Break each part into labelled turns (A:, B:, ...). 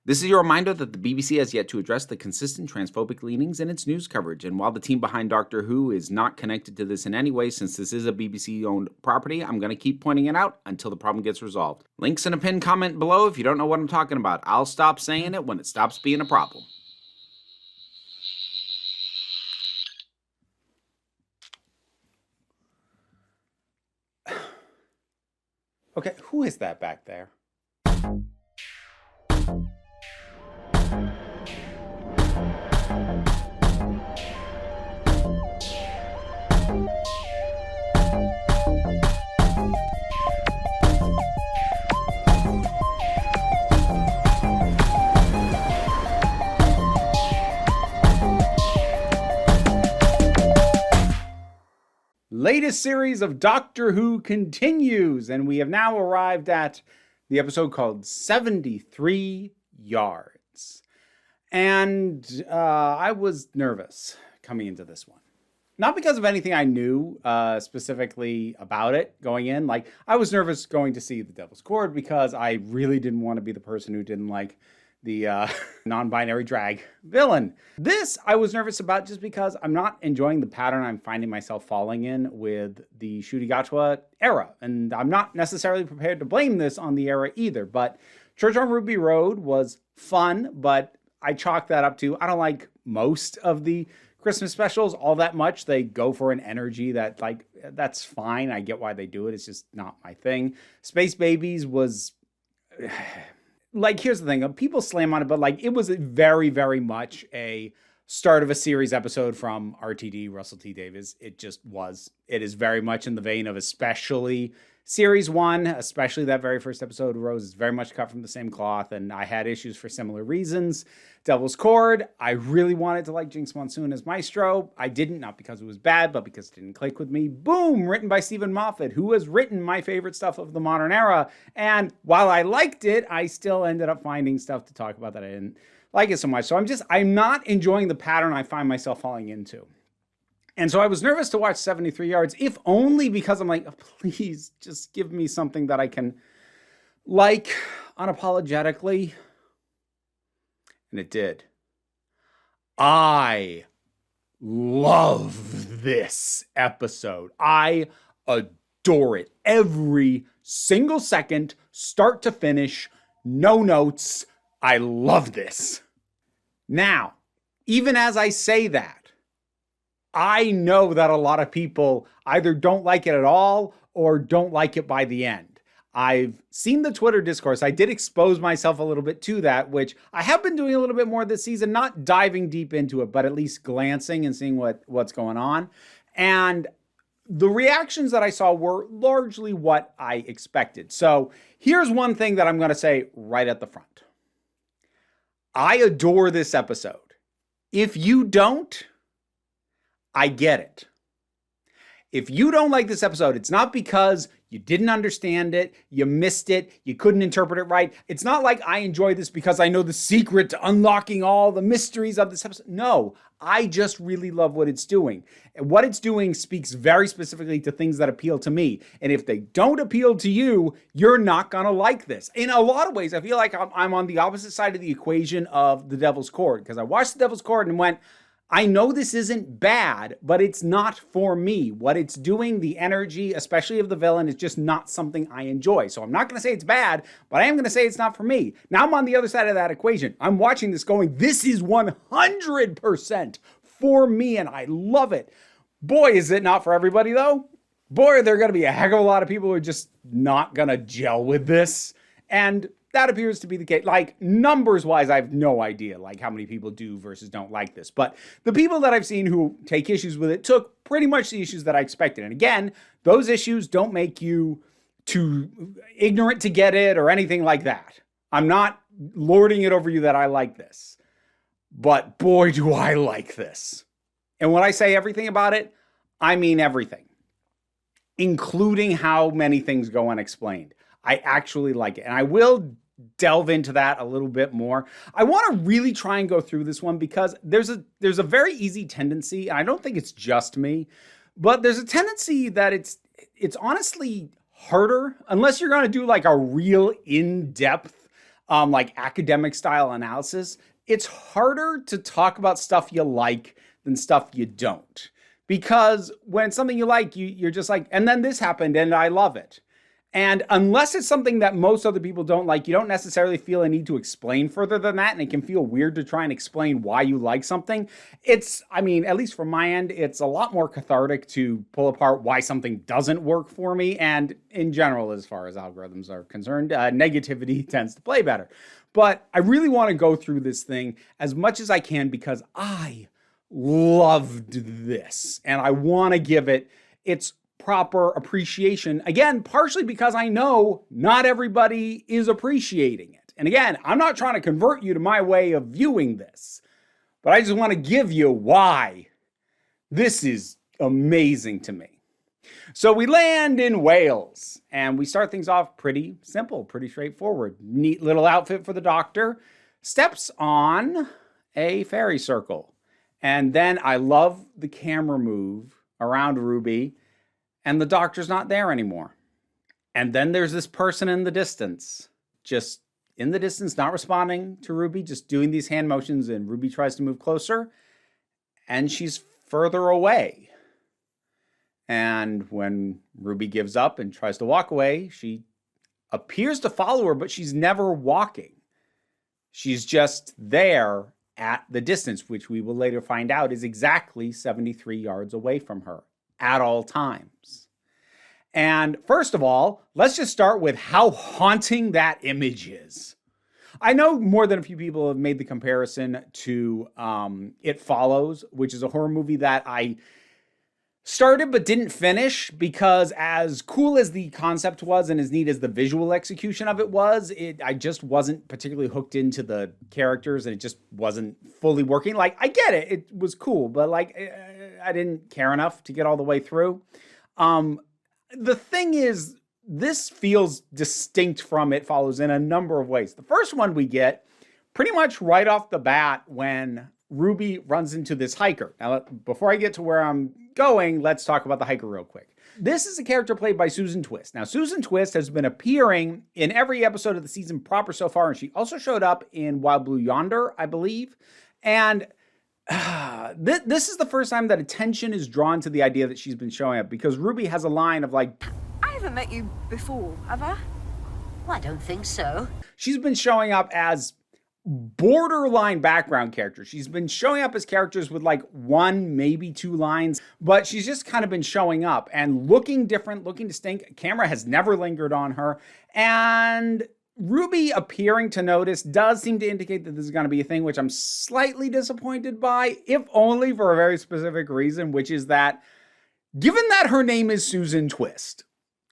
A: This is your reminder that the BBC has yet to address the consistent transphobic leanings in its news coverage, and while the team behind Doctor Who is not connected to this in any way since this is a BBC-owned property, I'm going to keep pointing it out until the problem gets resolved. Links in a pinned comment below if you don't know what I'm talking about. I'll stop saying it when it stops being a problem. Okay, who is that back there? Latest series of Doctor Who continues, and we have now arrived at the episode called 73 Yards. And I was nervous coming into this one. Not because of anything I knew specifically about it going in. Like, I was nervous going to see The Devil's Cord because I really didn't want to be the person who didn't like the non-binary drag villain. This I was nervous about just because I'm not enjoying the pattern I'm finding myself falling in with the Ncuti Gatwa era. And I'm not necessarily prepared to blame this on the era either. But Church on Ruby Road was fun, but I chalk that up to I don't like most of the Christmas specials all that much. They go for an energy that, like, that's fine. I get why they do it. It's just not my thing. Space Babies was... Like, here's the thing. People slam on it, but, like, it was very, very much a start of a series episode from RTD, Russell T Davies. It just was. It is very much in the vein of especially Series 1, especially that very first episode. Rose is very much cut from the same cloth, and I had issues for similar reasons. Devil's Cord, I really wanted to like Jinx Monsoon as Maestro. I didn't, not because it was bad, but because it didn't click with me. Boom! Written by Stephen Moffat, who has written my favorite stuff of the modern era. And while I liked it, I still ended up finding stuff to talk about that I didn't like it so much. So I'm not enjoying the pattern I find myself falling into. And so I was nervous to watch 73 Yards, if only because I'm like, oh, please just give me something that I can like unapologetically. And it did. I love this episode. I adore it. Every single second, start to finish, no notes. I love this. Now, even as I say that, I know that a lot of people either don't like it at all or don't like it by the end. I've seen the Twitter discourse. I did expose myself a little bit to that, which I have been doing a little bit more this season, not diving deep into it, but at least glancing and seeing what's going on. And the reactions that I saw were largely what I expected. So here's one thing that I'm going to say right at the front. I adore this episode. If you don't, I get it. If you don't like this episode, it's not because you didn't understand it, you missed it, you couldn't interpret it right. It's not like I enjoy this because I know the secret to unlocking all the mysteries of this episode. No, I just really love what it's doing. And what it's doing speaks very specifically to things that appeal to me. And if they don't appeal to you, you're not going to like this. In a lot of ways, I feel like I'm on the opposite side of the equation of The Devil's Cord, because I watched The Devil's Cord and went, I know this isn't bad, but it's not for me. What it's doing, the energy, especially of the villain, is just not something I enjoy. So I'm not going to say it's bad, but I am going to say it's not for me. Now I'm on the other side of that equation. I'm watching this going, this is 100% for me, and I love it. Boy, is it not for everybody, though. Boy, are there going to be a heck of a lot of people who are just not going to gel with this. And that appears to be the case. Like, numbers-wise, I have no idea, like, how many people do versus don't like this. But the people that I've seen who take issues with it took pretty much the issues that I expected. And again, those issues don't make you too ignorant to get it or anything like that. I'm not lording it over you that I like this. But boy, do I like this. And when I say everything about it, I mean everything, including how many things go unexplained. I actually like it. And I will delve into that a little bit more. I want to really try and go through this one because there's a very easy tendency, and I don't think it's just me, but there's a tendency that it's honestly harder, unless you're going to do like a real in-depth like academic style analysis, it's harder to talk about stuff you like than stuff you don't. Because when it's something you like, you're just like, and then this happened and I love it. And unless it's something that most other people don't like, you don't necessarily feel a need to explain further than that. And it can feel weird to try and explain why you like something. I mean, at least from my end, it's a lot more cathartic to pull apart why something doesn't work for me. And in general, as far as algorithms are concerned, negativity tends to play better. But I really want to go through this thing as much as I can because I loved this. And I want to give it its proper appreciation. Again, partially because I know not everybody is appreciating it. And again, I'm not trying to convert you to my way of viewing this, but I just want to give you why this is amazing to me. So we land in Wales and we start things off pretty simple, pretty straightforward. Neat little outfit for the doctor. Steps on a fairy circle. And then I love the camera move around Ruby. And the doctor's not there anymore. And then there's this person in the distance, just in the distance, not responding to Ruby, just doing these hand motions, and Ruby tries to move closer, and she's further away. And when Ruby gives up and tries to walk away, she appears to follow her, but she's never walking. She's just there at the distance, which we will later find out is exactly 73 yards away from her at all times. And first of all, let's just start with how haunting that image is. I know more than a few people have made the comparison to It Follows, which is a horror movie that I started but didn't finish because as cool as the concept was and as neat as the visual execution of it was, I just wasn't particularly hooked into the characters and it just wasn't fully working. Like, I get it. It was cool, but like, I didn't care enough to get all the way through. The thing is, this feels distinct from It Follows in a number of ways. The first one we get pretty much right off the bat when Ruby runs into this hiker. Now, before I get to where I'm going, let's talk about the hiker real quick. This is a character played by Susan Twist. Now, Susan Twist has been appearing in every episode of the season proper so far, and she also showed up in Wild Blue Yonder, I believe. And this is the first time that attention is drawn to the idea that she's been showing up, because Ruby has a line of like,
B: I haven't met you before, have I?
C: Well, I don't think so.
A: She's been showing up as borderline background characters. She's been showing up as characters with like one, maybe two lines, but she's just kind of been showing up and looking different, looking distinct. Camera has never lingered on her. And Ruby appearing to notice does seem to indicate that this is going to be a thing, which I'm slightly disappointed by, if only for a very specific reason, which is that given that her name is Susan Twist,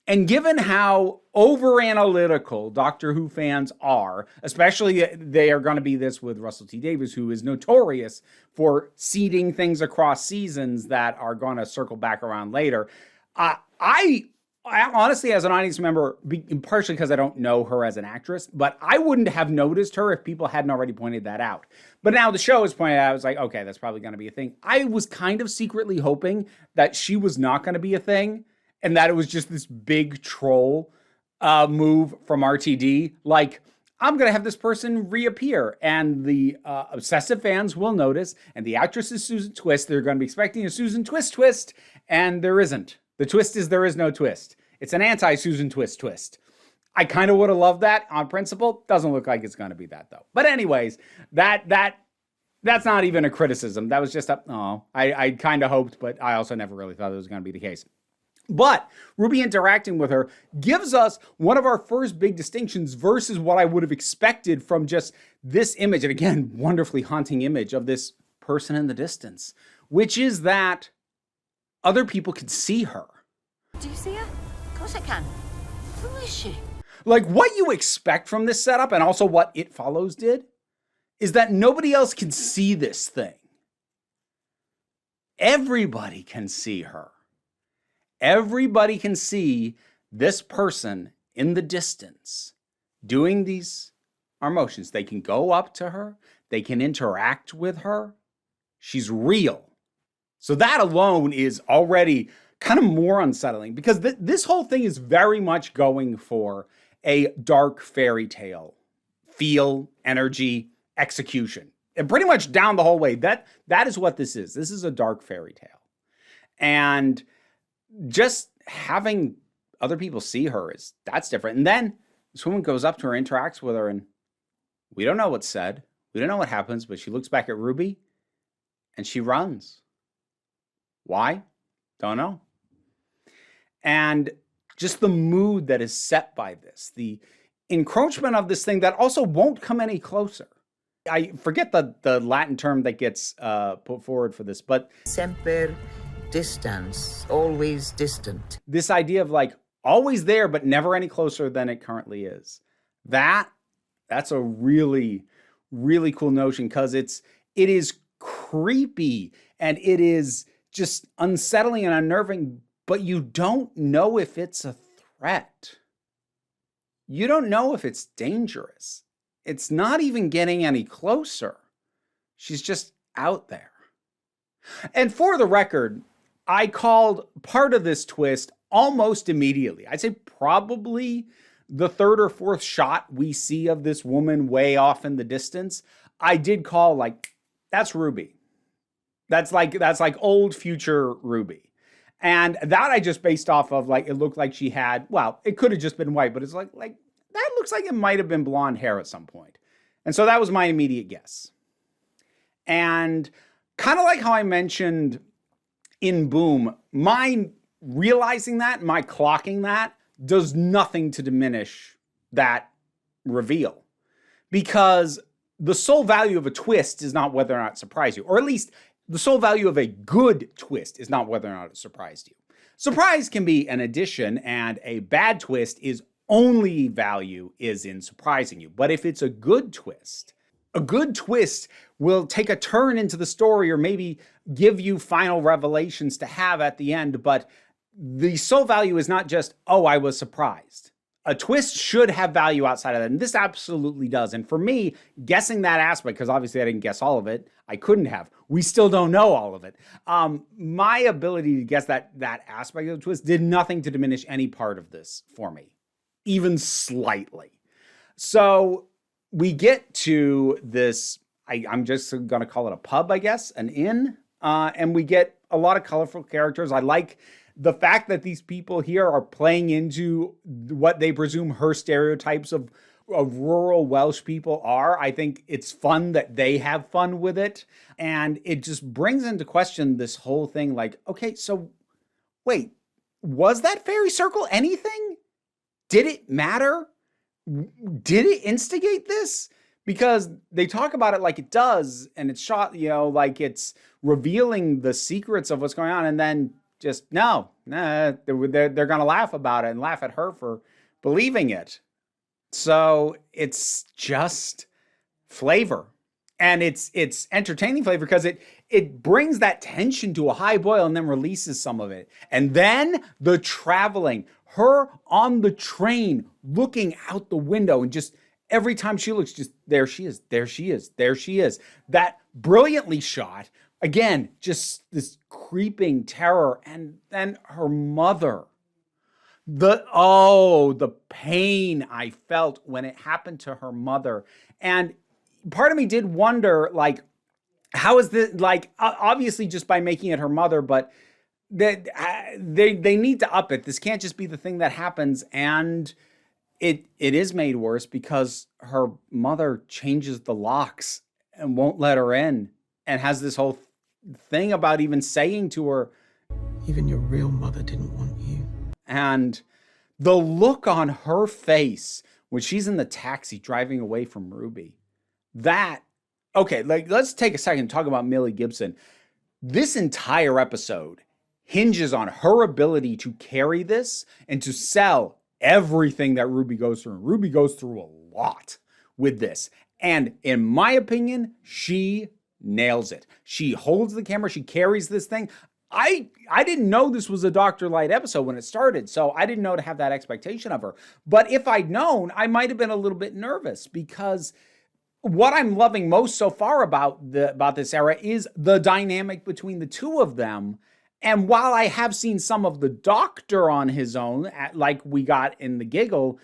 A: and given how over-analytical Doctor Who fans are, especially they are going to be this with Russell T Davies, who is notorious for seeding things across seasons that are going to circle back around later. I honestly, as an audience member, partially because I don't know her as an actress, but I wouldn't have noticed her if people hadn't already pointed that out. But now the show has pointed out, I was like, okay, that's probably going to be a thing. I was kind of secretly hoping that she was not going to be a thing, and that it was just this big troll move from RTD. Like, I'm going to have this person reappear. And the obsessive fans will notice. And the actress is Susan Twist. They're going to be expecting a Susan Twist. And there isn't. The twist is there is no twist. It's an anti-Susan Twist. I kind of would have loved that on principle. Doesn't look like it's going to be that, though. But anyways, that's not even a criticism. That was just I kind of hoped, but I also never really thought it was going to be the case. But Ruby interacting with her gives us one of our first big distinctions versus what I would have expected from just this image. And again, wonderfully haunting image of this person in the distance, which is that other people can see her.
C: Do you see her? Of course I can. Who is she?
A: Like, what you expect from this setup, and also what It Follows did, is that nobody else can see this thing. Everybody can see her. Everybody can see this person in the distance doing these motions. They can go up to her. They can interact with her. She's real. So that alone is already kind of more unsettling, because this whole thing is very much going for a dark fairy tale feel, energy, execution. And pretty much down the whole way. That is what this is. This is a dark fairy tale. And just having other people see her that's different. And then this woman goes up to her, interacts with her, and we don't know what's said. We don't know what happens, but she looks back at Ruby and she runs. Why? Don't know. And just the mood that is set by this, the encroachment of this thing that also won't come any closer. I forget the Latin term that gets put forward for this, but
D: Semper distans, always distant.
A: This idea of like always there, but never any closer than it currently is. That's a really, really cool notion, because it is creepy and it is just unsettling and unnerving, but you don't know if it's a threat. You don't know if it's dangerous. It's not even getting any closer. She's just out there. And for the record, I called part of this twist almost immediately. I'd say probably the third or fourth shot we see of this woman way off in the distance. I did call like, that's Ruby. That's like old future Ruby. And that I just based off of like, it looked like she had, well, it could have just been white, but it's like that looks like it might have been blonde hair at some point. And so that was my immediate guess. And kind of like how I mentioned in Boom, my realizing that, my clocking that, does nothing to diminish that reveal. Because the sole value of a twist is not whether or not it surprised you. Or at least the sole value of a good twist is not whether or not it surprised you. Surprise can be an addition, and a bad twist is only value is in surprising you. But if it's a good twist will take a turn into the story or maybe give you final revelations to have at the end. But the sole value is not just, oh, I was surprised. A twist should have value outside of that. And this absolutely does. And for me, guessing that aspect, because obviously I didn't guess all of it, I couldn't have. We still don't know all of it. My ability to guess that aspect of the twist did nothing to diminish any part of this for me, even slightly. So we get to this, I'm just going to call it a pub, I guess, an inn. And we get a lot of colorful characters. I like the fact that these people here are playing into what they presume her stereotypes of rural Welsh people are. I think it's fun that they have fun with it. And it just brings into question this whole thing like, okay, so wait, was that fairy circle anything? Did it matter? Did it instigate this? Because they talk about it like it does, and it's shot, like it's revealing the secrets of what's going on, and then just, they're going to laugh about it and laugh at her for believing it. So it's just flavor. And it's entertaining flavor because it brings that tension to a high boil and then releases some of it. And then the traveling, her on the train looking out the window, and just every time she looks, just there she is, there she is, there she is. That brilliantly shot. Again, just this creeping terror. And then her mother. The pain I felt when it happened to her mother. And part of me did wonder, like, how is this, like, obviously just by making it her mother, but they need to up it. This can't just be the thing that happens. And it is made worse because her mother changes the locks and won't let her in, and has this whole thing about even saying to her,
D: even your real mother didn't want you.
A: And the look on her face when she's in the taxi driving away from Ruby, let's take a second to talk about Millie Gibson. This entire episode hinges on her ability to carry this and to sell everything that Ruby goes through. And Ruby goes through a lot with this. And in my opinion, she nails it. She holds the camera. She carries this thing. I didn't know this was a Dr. Light episode when it started, so I didn't know to have that expectation of her. But if I'd known, I might have been a little bit nervous, because what I'm loving most so far about this era is the dynamic between the two of them. And while I have seen some of the Doctor on his own, like we got in The Giggle,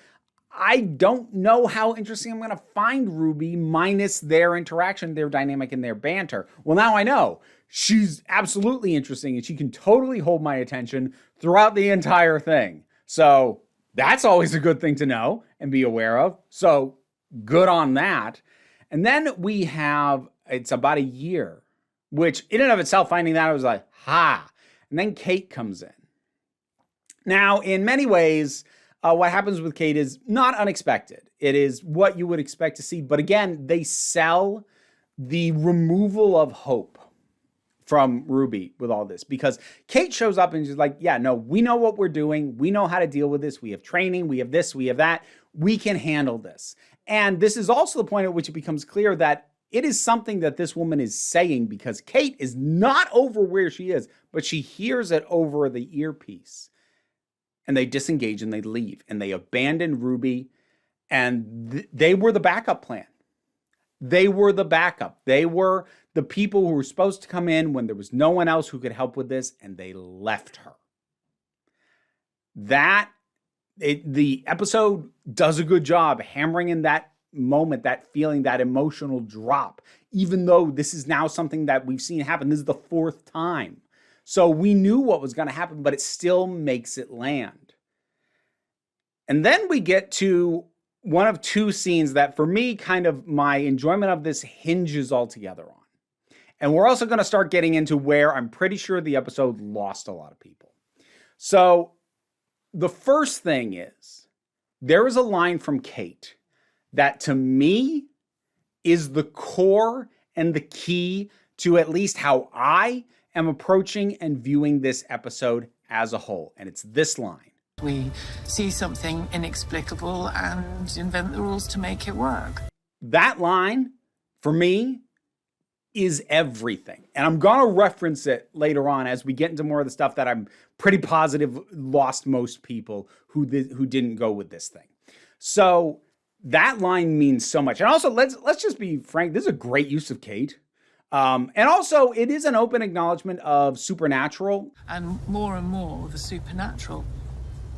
A: I don't know how interesting I'm going to find Ruby minus their interaction, their dynamic, and their banter. Well, now I know. She's absolutely interesting, and she can totally hold my attention throughout the entire thing. So that's always a good thing to know and be aware of. So good on that. And then we have, it's about a year, which in and of itself, finding that, I was like, ha. And then Kate comes in. Now, in many ways, what happens with Kate is not unexpected. It is what you would expect to see. But again, they sell the removal of hope from Ruby with all this, because Kate shows up and she's like, yeah, no, we know what we're doing. We know how to deal with this. We have training. We have this. We have that. We can handle this. And this is also the point at which it becomes clear that it is something that this woman is saying, because Kate is not over where she is, but she hears it over the earpiece. And they disengage and they leave and they abandon Ruby, and they were the backup plan. They were the backup. They were the people who were supposed to come in when there was no one else who could help with this, and they left her. The episode does a good job hammering in that moment, that feeling, that emotional drop, even though this is now something that we've seen happen. This is the fourth time. So we knew what was going to happen, but it still makes it land. And then we get to one of two scenes that, for me, kind of my enjoyment of this hinges altogether on. And we're also going to start getting into where I'm pretty sure the episode lost a lot of people. So the first thing is, there is a line from Kate that to me is the core and the key to at least how I am approaching and viewing this episode as a whole. And it's this line.
E: We see something inexplicable and invent the rules to make it work.
A: That line, for me, is everything. And I'm going to reference it later on as we get into more of the stuff that I'm pretty positive lost most people who didn't go with this thing. So that line means so much. And also, let's just be frank, this is a great use of Kate. And also, it is an open acknowledgement of supernatural.
E: And more the supernatural.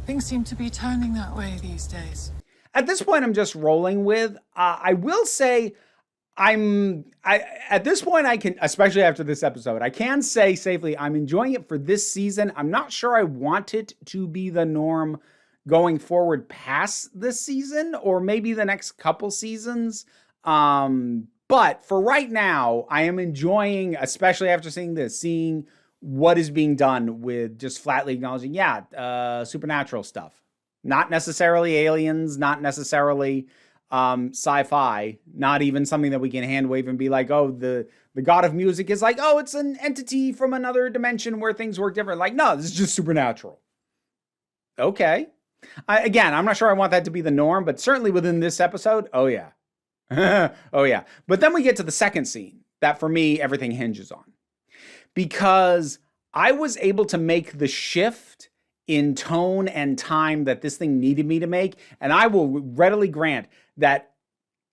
E: Things seem to be turning that way these days.
A: At this point, I'm just rolling with. I will say, at this point, I can, especially after this episode, I can say safely, I'm enjoying it for this season. I'm not sure I want it to be the norm going forward past this season, or maybe the next couple seasons. But for right now, I am enjoying, especially after seeing what is being done with just flatly acknowledging, supernatural stuff. Not necessarily aliens, not necessarily sci-fi, not even something that we can hand wave and be like, oh, the god of music is like, oh, it's an entity from another dimension where things work different. Like, no, this is just supernatural. Okay. Again, I'm not sure I want that to be the norm, but certainly within this episode, oh yeah. Oh yeah. But then we get to the second scene that for me, everything hinges on. Because I was able to make the shift in tone and time that this thing needed me to make. And I will readily grant that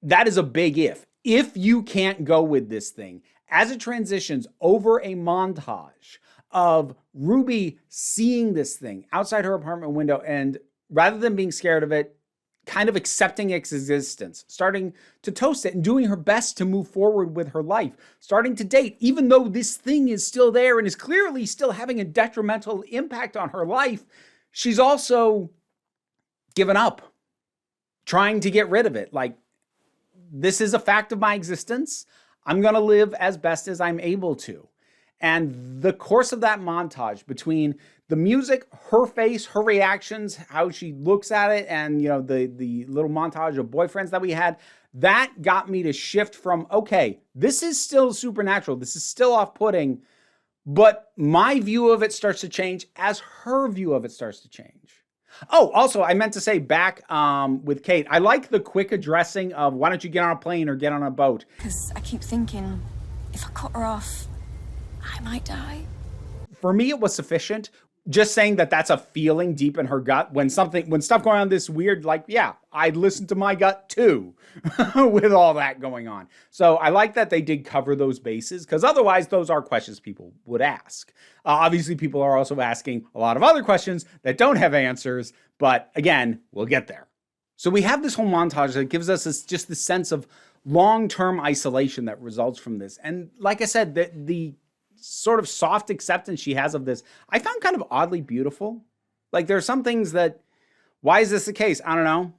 A: that is a big if. If you can't go with this thing, as it transitions over a montage of Ruby seeing this thing outside her apartment window, and rather than being scared of it, kind of accepting its existence, starting to toast it and doing her best to move forward with her life, starting to date, even though this thing is still there and is clearly still having a detrimental impact on her life, she's also given up, trying to get rid of it. Like, this is a fact of my existence. I'm going to live as best as I'm able to. And the course of that montage between the music, her face, her reactions, how she looks at it, and the little montage of boyfriends that we had, that got me to shift from, okay, this is still supernatural, this is still off-putting, but my view of it starts to change as her view of it starts to change. Oh, also, I meant to say back with Kate, I like the quick addressing of, why don't you get on a plane or get on a boat?
B: Because I keep thinking, if I cut her off, I might die.
A: For me, it was sufficient. Just saying that that's a feeling deep in her gut when stuff going on this weird, like, yeah, I'd listen to my gut too with all that going on. So I like that they did cover those bases, because otherwise those are questions people would ask. Obviously, people are also asking a lot of other questions that don't have answers. But again, we'll get there. So we have this whole montage that gives us just this sense of long-term isolation that results from this. And like I said, the sort of soft acceptance she has of this, I found kind of oddly beautiful. Like there are some things that, why is this the case? I don't know,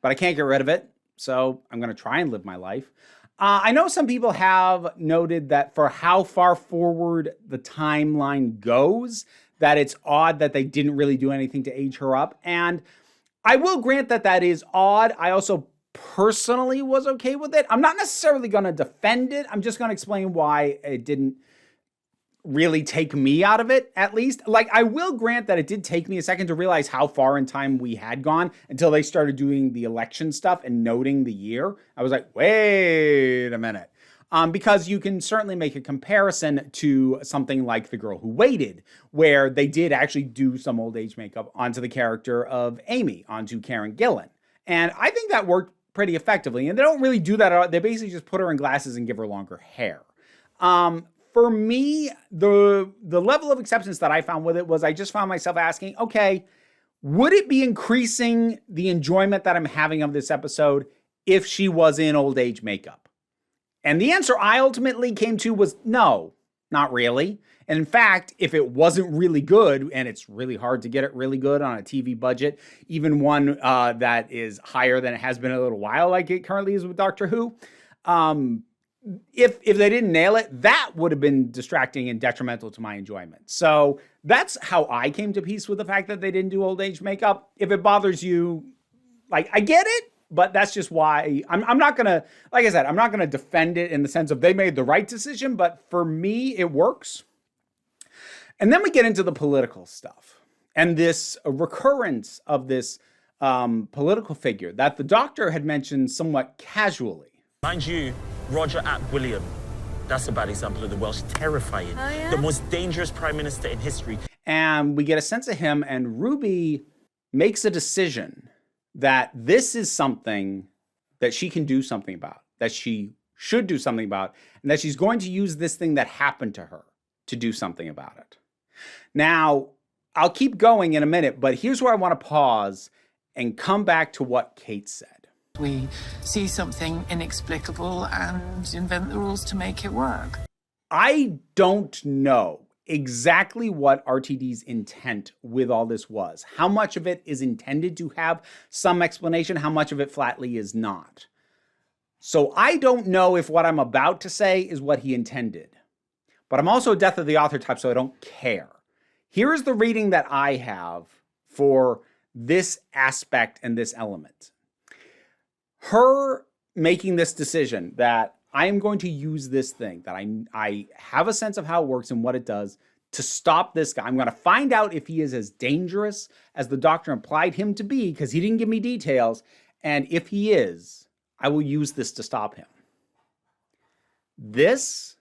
A: but I can't get rid of it. So I'm going to try and live my life. I know some people have noted that for how far forward the timeline goes, that it's odd that they didn't really do anything to age her up. And I will grant that that is odd. I also personally was okay with it. I'm not necessarily going to defend it. I'm just going to explain why it didn't really take me out of it, at least. Like, I will grant that it did take me a second to realize how far in time we had gone until they started doing the election stuff and noting the year. I was like, wait a minute. Because you can certainly make a comparison to something like The Girl Who Waited, where they did actually do some old age makeup onto the character of Amy, onto Karen Gillan. And I think that worked pretty effectively. And they don't really do that at all. They basically just put her in glasses and give her longer hair. For me, the level of acceptance that I found with it was I just found myself asking, okay, would it be increasing the enjoyment that I'm having of this episode if she was in old age makeup? And the answer I ultimately came to was no, not really. And in fact, if it wasn't really good, and it's really hard to get it really good on a TV budget, even one that is higher than it has been in a little while, like it currently is with Doctor Who, if they didn't nail it, that would have been distracting and detrimental to my enjoyment. So that's how I came to peace with the fact that they didn't do old age makeup. If it bothers you, like, I get it, but that's just why I'm not going to, like I said, I'm not going to defend it in the sense of they made the right decision, but for me, it works. And then we get into the political stuff and this recurrence of this political figure that the Doctor had mentioned somewhat casually.
F: Mind you, Roger ap William, that's a bad example of the Welsh. Terrifying.
C: Oh, yeah?
F: The most dangerous prime minister in history.
A: And we get a sense of him, and Ruby makes a decision that this is something that she can do something about, that she should do something about, and that she's going to use this thing that happened to her to do something about it. Now, I'll keep going in a minute, but here's where I want to pause and come back to what Kate said.
E: We see something inexplicable and invent the rules to make it work.
A: I don't know exactly what RTD's intent with all this was. How much of it is intended to have some explanation, how much of it flatly is not. So I don't know if what I'm about to say is what he intended. But I'm also a death of the author type, so I don't care. Here is the reading that I have for this aspect and this element. Her making this decision that I am going to use this thing, that I have a sense of how it works and what it does to stop this guy. I'm going to find out if he is as dangerous as the Doctor implied him to be, because he didn't give me details. And if he is, I will use this to stop him. This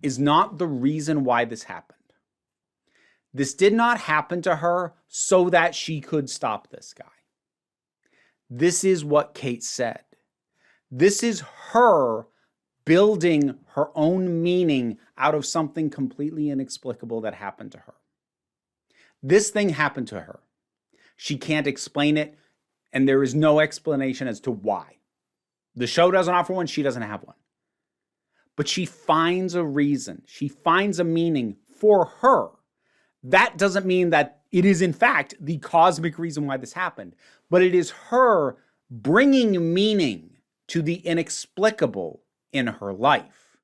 A: is not the reason why this happened. This did not happen to her so that she could stop this guy. This is what Kate said. This is her building her own meaning out of something completely inexplicable that happened to her. This thing happened to her. She can't explain it, and there is no explanation as to why. The show doesn't offer one, she doesn't have one. But she finds a reason. She finds a meaning for her. That doesn't mean that it is, in fact, the cosmic reason why this happened. But it is her bringing meaning to the inexplicable in her life.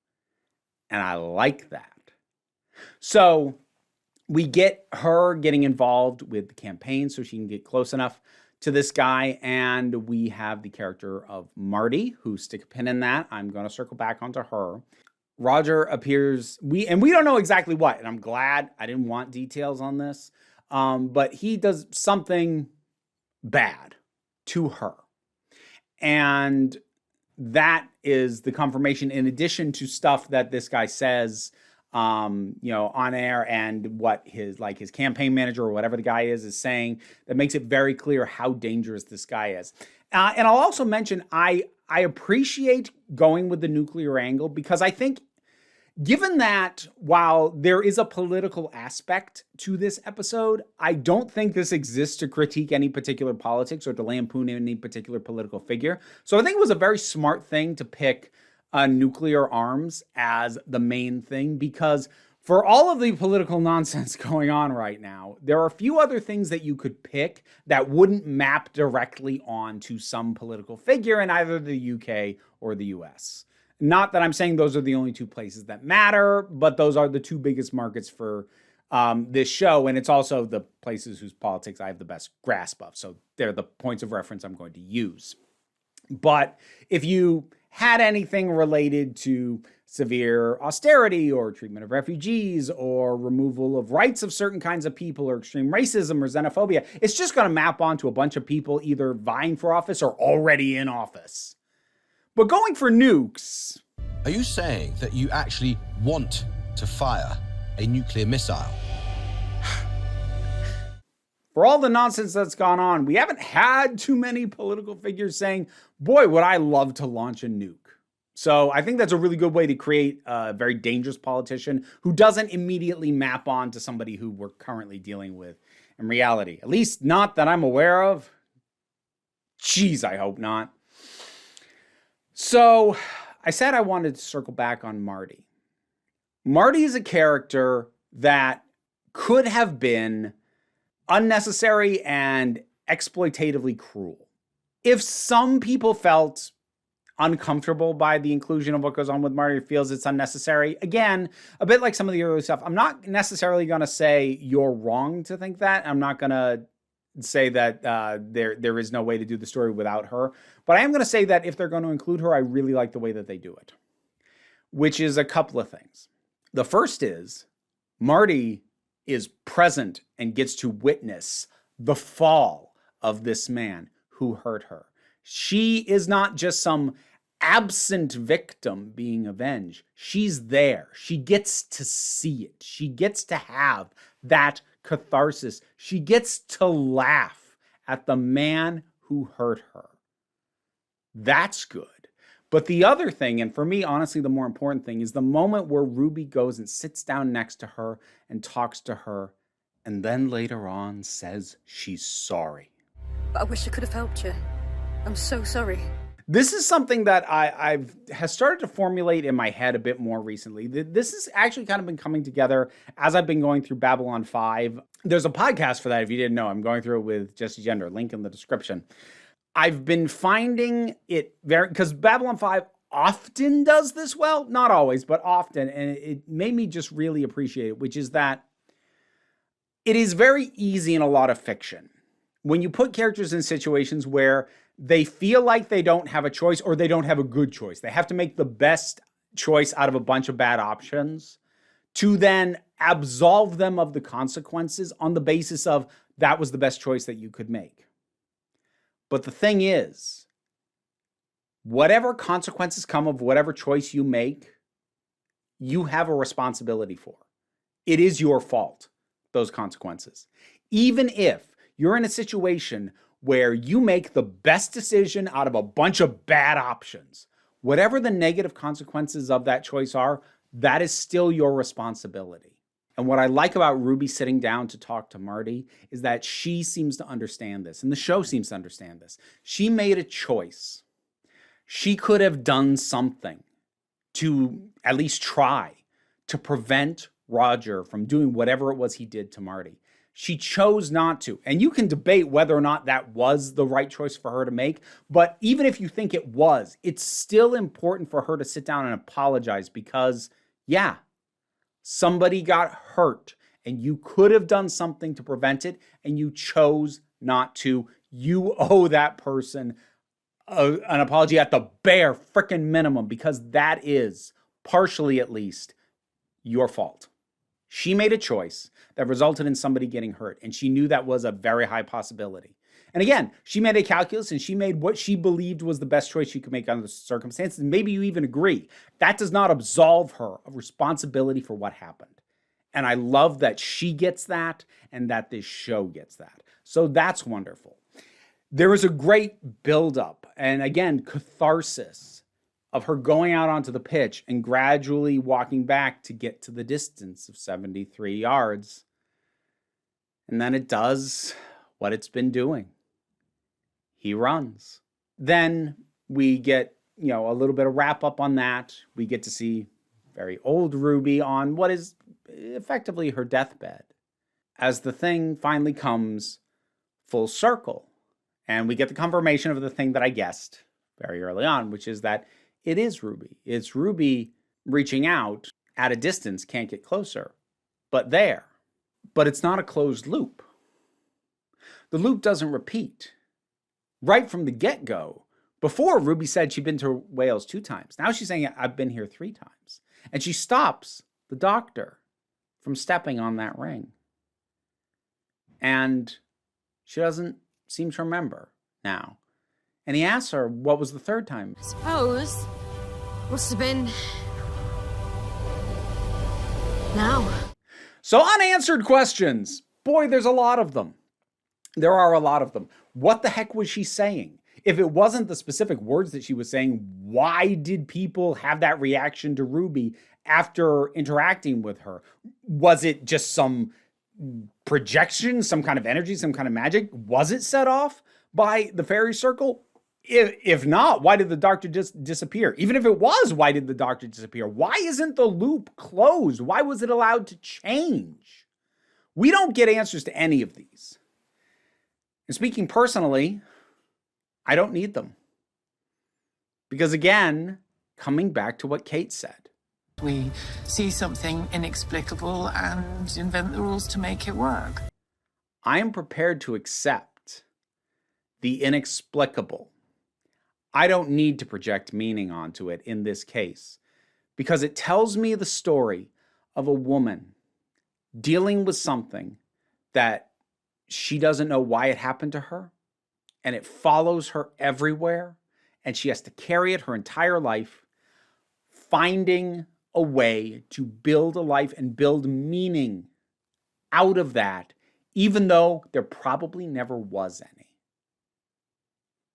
A: And I like that. So we get her getting involved with the campaign so she can get close enough to this guy. And we have the character of Marty, who, stick a pin in that. I'm going to circle back onto her. Roger appears, we don't know exactly what, and I'm glad. I didn't want details on this. But he does something bad to her. And that is the confirmation, in addition to stuff that this guy says, on air, and what his campaign manager or whatever the guy is saying, that makes it very clear how dangerous this guy is. And I'll also mention, I appreciate going with the nuclear angle, because I think Given that while there is a political aspect to this episode, I don't think this exists to critique any particular politics or to lampoon any particular political figure. So I think it was a very smart thing to pick nuclear arms as the main thing, because for all of the political nonsense going on right now, there are a few other things that you could pick that wouldn't map directly onto some political figure in either the UK or the US. Not that I'm saying those are the only two places that matter, but those are the two biggest markets for this show. And it's also the places whose politics I have the best grasp of. So they're the points of reference I'm going to use. But if you had anything related to severe austerity or treatment of refugees or removal of rights of certain kinds of people or extreme racism or xenophobia, it's just going to map onto a bunch of people either vying for office or already in office. But going for nukes...
G: Are you saying that you actually want to fire a nuclear missile?
A: For all the nonsense that's gone on, we haven't had too many political figures saying, boy, would I love to launch a nuke. So I think that's a really good way to create a very dangerous politician who doesn't immediately map on to somebody who we're currently dealing with in reality. At least not that I'm aware of. Jeez, I hope not. So I said I wanted to circle back on Marty. Marty is a character that could have been unnecessary and exploitatively cruel. If some people felt uncomfortable by the inclusion of what goes on with Marty, feels it's unnecessary, again, a bit like some of the early stuff, I'm not necessarily going to say you're wrong to think that. I'm not going to say that there is no way to do the story without her. But I am going to say that if they're going to include her, I really like the way that they do it, which is a couple of things. The first is Marty is present and gets to witness the fall of this man who hurt her. She is not just some absent victim being avenged. She's there. She gets to see it. She gets to have that catharsis. She gets to laugh at the man who hurt her. That's good. But the other thing, and for me, honestly, the more important thing, is the moment where Ruby goes and sits down next to her and talks to her, and then later on says she's sorry.
B: I wish I could have helped you. I'm so sorry.
A: This is something that I've started to formulate in my head a bit more recently. This has actually kind of been coming together as I've been going through Babylon 5. There's a podcast for that if you didn't know. I'm going through it with Jesse Gender, link in the description. I've been finding it very, because Babylon 5 often does this well, not always, but often, and it made me just really appreciate it, which is that it is very easy in a lot of fiction when you put characters in situations where they feel like they don't have a choice or they don't have a good choice. They have to make the best choice out of a bunch of bad options to then absolve them of the consequences on the basis of that was the best choice that you could make. But the thing is, whatever consequences come of whatever choice you make, you have a responsibility for. It is your fault, those consequences. Even if you're in a situation where you make the best decision out of a bunch of bad options, whatever the negative consequences of that choice are, that is still your responsibility. And what I like about Ruby sitting down to talk to Marty is that she seems to understand this, and the show seems to understand this. She made a choice. She could have done something to at least try to prevent Roger from doing whatever it was he did to Marty. She chose not to. And you can debate whether or not that was the right choice for her to make. But even if you think it was, it's still important for her to sit down and apologize because, yeah, somebody got hurt and you could have done something to prevent it and you chose not to. You owe that person an apology at the bare frickin' minimum because that is, partially at least, your fault. She made a choice that resulted in somebody getting hurt, and she knew that was a very high possibility. And again, she made a calculus, and she made what she believed was the best choice she could make under the circumstances, and maybe you even agree. That does not absolve her of responsibility for what happened. And I love that she gets that, and that this show gets that. So that's wonderful. There is a great buildup, and again, catharsis of her going out onto the pitch and gradually walking back to get to the distance of 73 yards. And then it does what it's been doing. He runs. Then we get, a little bit of wrap up on that. We get to see very old Ruby on what is effectively her deathbed as the thing finally comes full circle. And we get the confirmation of the thing that I guessed very early on, which is that it is Ruby. It's Ruby reaching out at a distance, can't get closer, but there. But it's not a closed loop. The loop doesn't repeat. Right from the get-go, before Ruby said she'd been to Wales 2 times. Now she's saying, I've been here 3 times. And she stops the doctor from stepping on that ring. And she doesn't seem to remember now. And he asks her, what was the 3rd time?
B: I suppose. Must have been... now.
A: So unanswered questions. Boy, there's a lot of them. There are a lot of them. What the heck was she saying? If it wasn't the specific words that she was saying, why did people have that reaction to Ruby after interacting with her? Was it just some projection, some kind of energy, some kind of magic? Was it set off by the fairy circle? If not, why did the doctor just disappear? Even if it was, why did the doctor disappear? Why isn't the loop closed? Why was it allowed to change? We don't get answers to any of these. And speaking personally, I don't need them. Because again, coming back to what Kate said.
E: We see something inexplicable and invent the rules to make it work.
A: I am prepared to accept the inexplicable. I don't need to project meaning onto it in this case, because it tells me the story of a woman dealing with something that she doesn't know why it happened to her, and it follows her everywhere, and she has to carry it her entire life, finding a way to build a life and build meaning out of that, even though there probably never was any.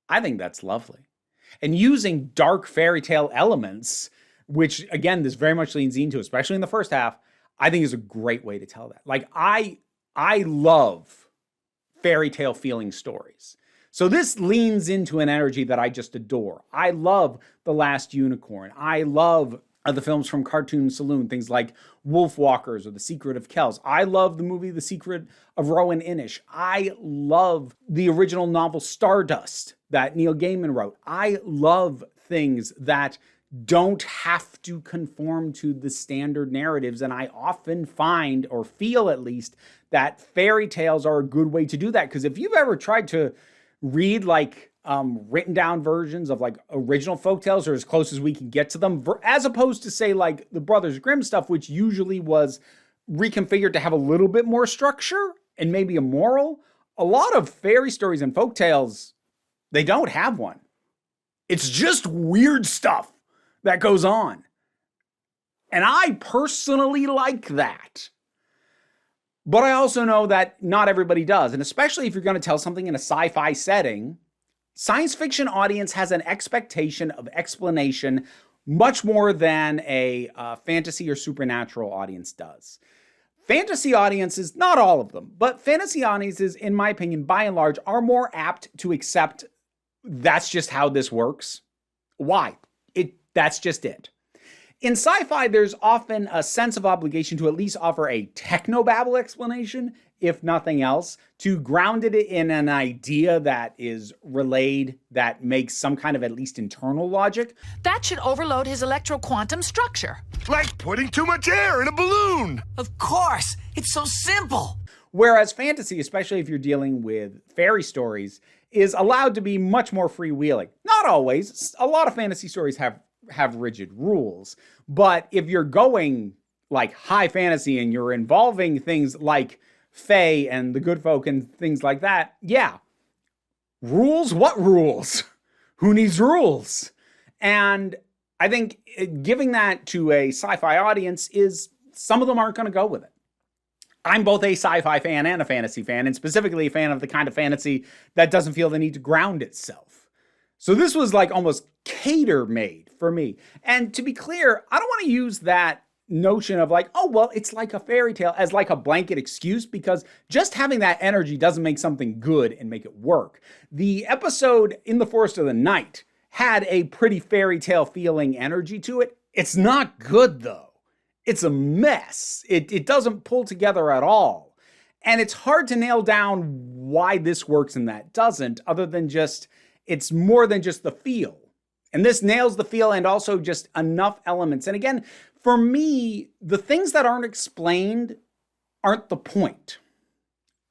A: I think that's lovely. And using dark fairy tale elements, which again, this very much leans into, especially in the first half, I think is a great way to tell that. Like I love fairy tale feeling stories. So this leans into an energy that I just adore. I love The Last Unicorn. I love the films from Cartoon Saloon, things like Wolfwalkers or The Secret of Kells. I love the movie The Secret of Rowan Inish. I love the original novel Stardust that Neil Gaiman wrote. I love things that don't have to conform to the standard narratives, and I often find, or feel at least, that fairy tales are a good way to do that. Because if you've ever tried to read like written down versions of like original folktales, or as close as we can get to them, as opposed to say like the Brothers Grimm stuff, which usually was reconfigured to have a little bit more structure and maybe a moral, a lot of fairy stories and folktales, they don't have one. It's just weird stuff that goes on. And I personally like that. But I also know that not everybody does. And especially if you're going to tell something in a sci-fi setting, science fiction audience has an expectation of explanation much more than a fantasy or supernatural audience does. Fantasy audiences, not all of them, but fantasy audiences, in my opinion, by and large, are more apt to accept that's just how this works. Why? That's just it. In sci-fi, there's often a sense of obligation to at least offer a technobabble explanation, if nothing else, to ground it in an idea that is relayed, that makes some kind of at least internal logic.
H: That should overload his electro-quantum structure.
I: Like putting too much air in a balloon.
H: Of course. It's so simple.
A: Whereas fantasy, especially if you're dealing with fairy stories, is allowed to be much more freewheeling. Not always. A lot of fantasy stories have rigid rules. But if you're going like high fantasy and you're involving things like Fae and the good folk and things like that, yeah. Rules? What rules? Who needs rules? And I think giving that to a sci-fi audience is, some of them aren't going to go with it. I'm both a sci-fi fan and a fantasy fan, and specifically a fan of the kind of fantasy that doesn't feel the need to ground itself. So this was like almost cater-made for me. And to be clear, I don't want to use that notion of like, oh, well, it's like a fairy tale as like a blanket excuse, because just having that energy doesn't make something good and make it work. The episode In the Forest of the Night had a pretty fairy tale feeling energy to it. It's not good though. It's a mess. It doesn't pull together at all. And it's hard to nail down why this works and that doesn't, other than just, it's more than just the feel. And this nails the feel and also just enough elements. And again, for me, the things that aren't explained aren't the point.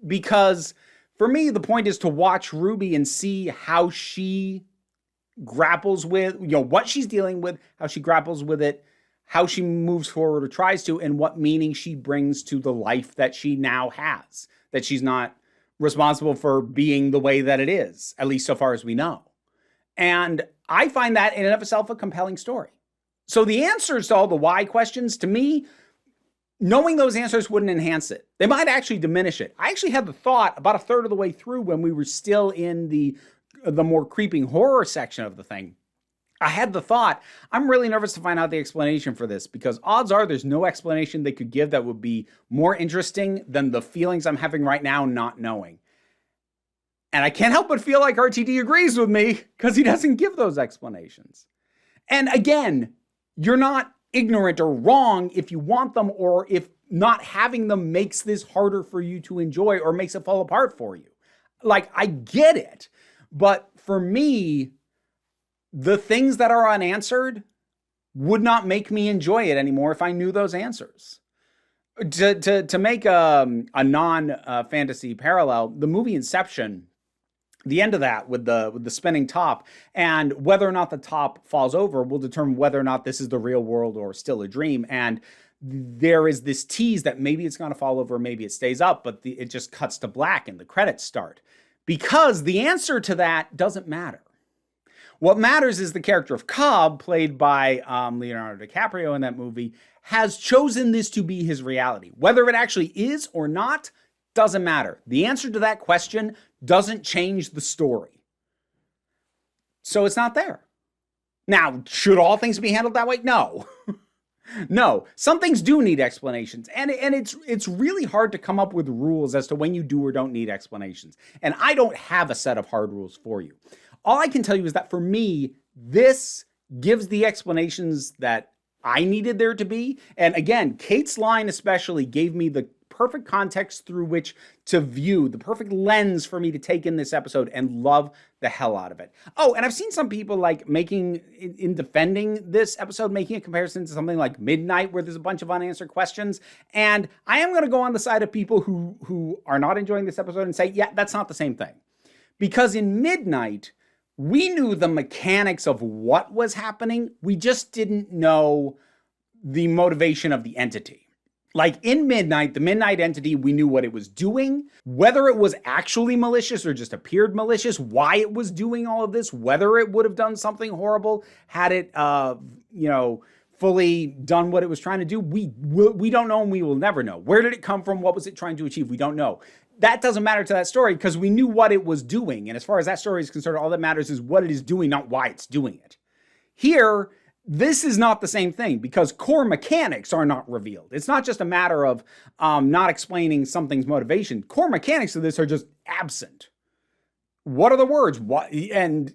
A: Because for me, the point is to watch Ruby and see how she grapples with, what she's dealing with, how she grapples with it, how she moves forward or tries to, and what meaning she brings to the life that she now has. That she's not responsible for being the way that it is, at least so far as we know. And I find that in and of itself a compelling story. So the answers to all the why questions, to me, knowing those answers wouldn't enhance it. They might actually diminish it. I actually had the thought about a third of the way through when we were still in the more creeping horror section of the thing. I had the thought, I'm really nervous to find out the explanation for this, because odds are there's no explanation they could give that would be more interesting than the feelings I'm having right now not knowing. And I can't help but feel like RTD agrees with me because he doesn't give those explanations. And again, you're not ignorant or wrong if you want them, or if not having them makes this harder for you to enjoy or makes it fall apart for you. Like, I get it. But for me, the things that are unanswered would not make me enjoy it anymore if I knew those answers. To make a non-fantasy parallel, the movie Inception, the end of that with the spinning top, and whether or not the top falls over will determine whether or not this is the real world or still a dream. And there is this tease that maybe it's going to fall over, maybe it stays up, but it just cuts to black and the credits start. Because the answer to that doesn't matter. What matters is the character of Cobb, played by Leonardo DiCaprio in that movie, has chosen this to be his reality. Whether it actually is or not, doesn't matter. The answer to that question doesn't change the story. So it's not there. Now, should all things be handled that way? No. No. Some things do need explanations. And it's really hard to come up with rules as to when you do or don't need explanations. And I don't have a set of hard rules for you. All I can tell you is that for me, this gives the explanations that I needed there to be. And again, Kate's line especially gave me the perfect context through which to view, the perfect lens for me to take in this episode and love the hell out of it. Oh, and I've seen some people like in defending this episode, making a comparison to something like Midnight, where there's a bunch of unanswered questions. And I am going to go on the side of people who are not enjoying this episode and say, yeah, that's not the same thing. Because in Midnight, we knew the mechanics of what was happening. We just didn't know the motivation of the entity. Like in Midnight, the Midnight entity, we knew what it was doing, whether it was actually malicious or just appeared malicious, why it was doing all of this, whether it would have done something horrible had it, fully done what it was trying to do. We don't know, and we will never know. Where did it come from? What was it trying to achieve? We don't know. That doesn't matter to that story because we knew what it was doing. And as far as that story is concerned, all that matters is what it is doing, not why it's doing it. Here, this is not the same thing because core mechanics are not revealed. It's not just a matter of not explaining something's motivation. Core mechanics of this are just absent. What are the words? What? And,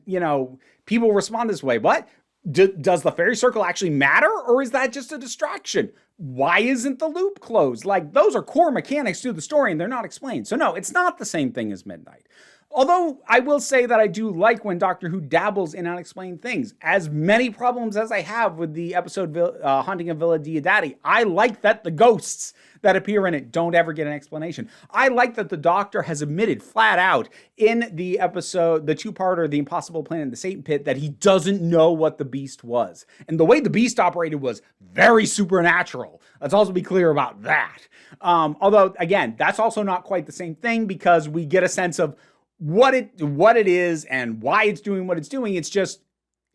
A: people respond this way. What? Does the fairy circle actually matter, or is that just a distraction? Why isn't the loop closed? Like, those are core mechanics to the story, and they're not explained. So no, it's not the same thing as Midnight. Although I will say that I do like when Doctor Who dabbles in unexplained things. As many problems as I have with the episode Haunting of Villa Diodati, I like that the ghosts that appear in it don't ever get an explanation. I like that the Doctor has admitted flat out in the episode, the two-parter, The Impossible Planet and the Satan Pit, that he doesn't know what the beast was. And the way the beast operated was very supernatural. Let's also be clear about that. Although, again, that's also not quite the same thing because we get a sense of what it is and why it's doing what it's doing. It's just,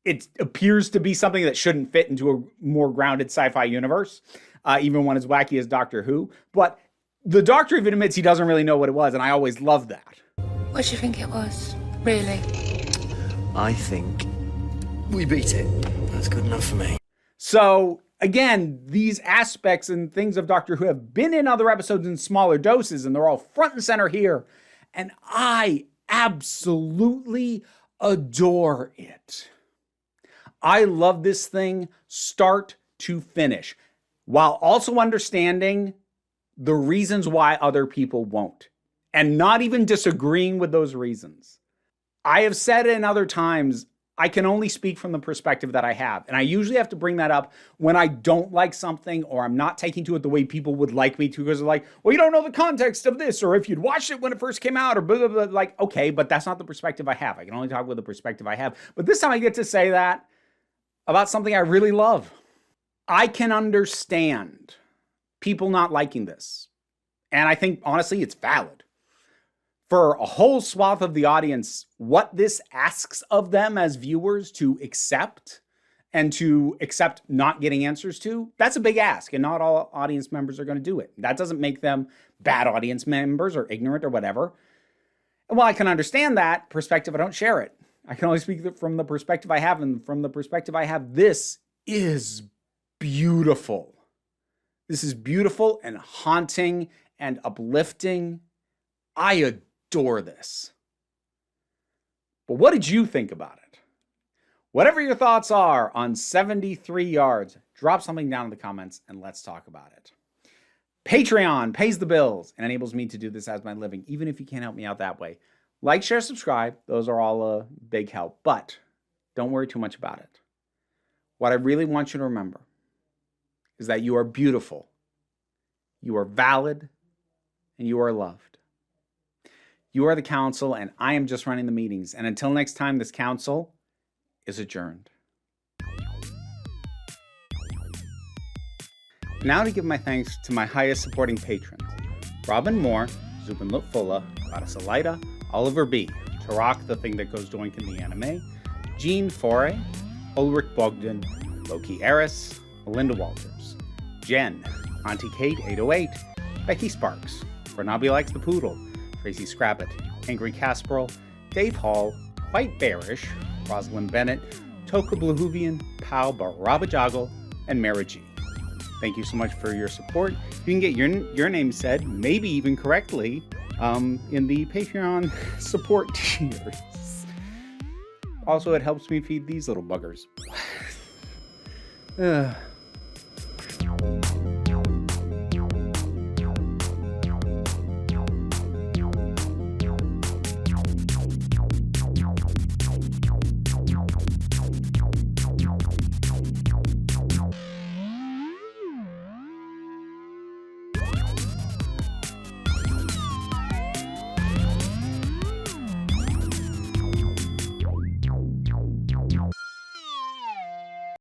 A: it appears to be something that shouldn't fit into a more grounded sci-fi universe, even when it's wacky as Doctor Who. But the Doctor even admits he doesn't really know what it was, and I always love that.
B: What do you think it was, really?
J: I think we beat it. That's good enough for me.
A: So again, these aspects and things of Doctor Who have been in other episodes in smaller doses, and they're all front and center here. And I absolutely adore it. I love this thing start to finish, while also understanding the reasons why other people won't, and not even disagreeing with those reasons. I have said in other times, I can only speak from the perspective that I have. And I usually have to bring that up when I don't like something or I'm not taking to it the way people would like me to, because they're like, well, you don't know the context of this, or if you'd watched it when it first came out, or blah, blah, blah. Like, okay, but that's not the perspective I have. I can only talk with the perspective I have. But this time I get to say that about something I really love. I can understand people not liking this. And I think, honestly, it's valid. For a whole swath of the audience, what this asks of them as viewers to accept and to accept not getting answers to, that's a big ask, and not all audience members are going to do it. That doesn't make them bad audience members or ignorant or whatever. And while I can understand that perspective, I don't share it. I can only speak from the perspective I have, and from the perspective I have, this is beautiful. This is beautiful and haunting and uplifting. I adore this. But what did you think about it? Whatever your thoughts are on 73 yards, drop something down in the comments and let's talk about it. Patreon pays the bills and enables me to do this as my living, even if you can't help me out that way. Like, share, subscribe. Those are all a big help, but don't worry too much about it. What I really want you to remember is that you are beautiful, you are valid, and you are loved. You are the council, and I am just running the meetings. And until next time, this council is adjourned. Now to give my thanks to my highest supporting patrons: Robin Moore, Zubin Lutfula, Badasalida, Oliver B., Tarak, the Thing That Goes Doink in the Anime, Jean Foray, Ulrich Bogdan, Loki Eris, Melinda Walters, Jen, Auntie Kate 808, Becky Sparks, Bernabi Likes the Poodle, Tracy Scrabbit, Angry Casperl, Dave Hall, White Bearish, Rosalind Bennett, Toka Blahuvian, Pal Barabajoggle, and Mara G. Thank you so much for your support. You can get your name said, maybe even correctly, in the Patreon support tiers. Also, it helps me feed these little buggers.